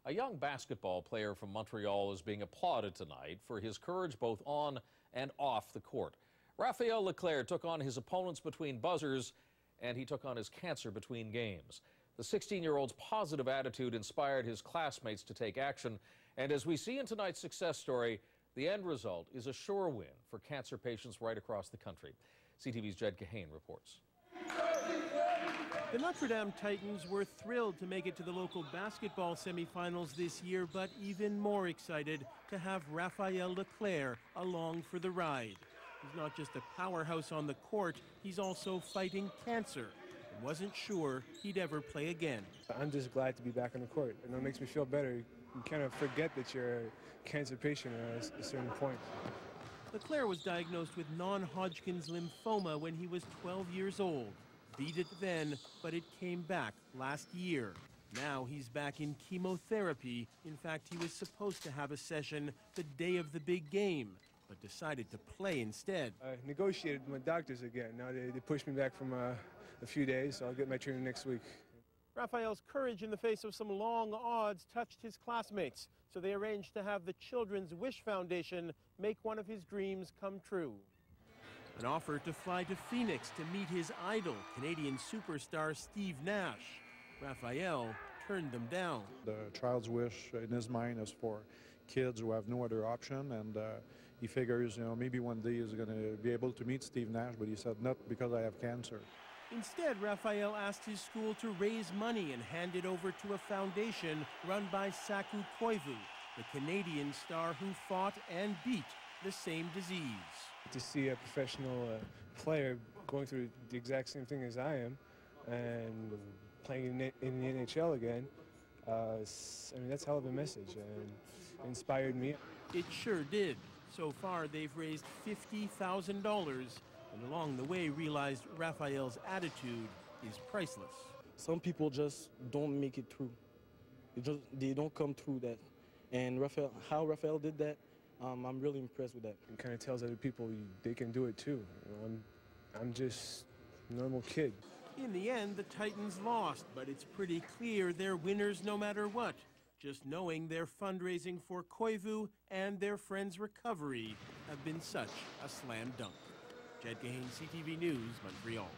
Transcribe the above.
A young basketball player from Montreal is being applauded tonight for his courage both on and off the court. Raphael Leclaire took on his opponents between buzzers, and he took on his cancer between games. The 16-year-old's positive attitude inspired his classmates to take action, and as we see in tonight's success story, the end result is a sure win for cancer patients right across the country. CTV's Jed Kahane reports. The Notre Dame Titans were thrilled to make it to the local basketball semifinals this year, but even more excited to have Raphael Leclaire along for the ride. He's not just a powerhouse on the court, he's also fighting cancer and wasn't sure he'd ever play again. I'm just glad to be back on the court, and it makes me feel better. You kind of forget that you're a cancer patient at a certain point. Leclaire was diagnosed with non-Hodgkin's lymphoma when he was 12 years old. Beat it then, but it came back last year. Now he's back in chemotherapy. In fact, he was supposed to have a session the day of the big game, but decided to play instead. I negotiated with my doctors again. Now they pushed me back from a few days, so I'll get my training next week. Raphael's courage in the face of some long odds touched his classmates, so they arranged to have the Children's Wish Foundation make one of his dreams come true. An offer to fly to Phoenix to meet his idol, Canadian superstar Steve Nash. Raphael turned them down. The child's wish in his mind is for kids who have no other option, and he figures, maybe one day he's going to be able to meet Steve Nash, but he said, not because I have cancer. Instead, Raphael asked his school to raise money and hand it over to a foundation run by Saku Koivu, the Canadian star who fought and beat the same disease. To see a professional player going through the exact same thing as I am and playing in the NHL again, I mean, that's a hell of a message and inspired me. It sure did. So far, they've raised $50,000 and along the way realized Raphael's attitude is priceless. Some people just don't make it through. They don't come through that. And how Raphael did that, I'm really impressed with that. It kind of tells other people they can do it too. I'm just a normal kid. In the end, the Titans lost, but it's pretty clear they're winners no matter what. Just knowing their fundraising for Koivu and their friend's recovery have been such a slam dunk. Jed Kahane, CTV News, Montreal.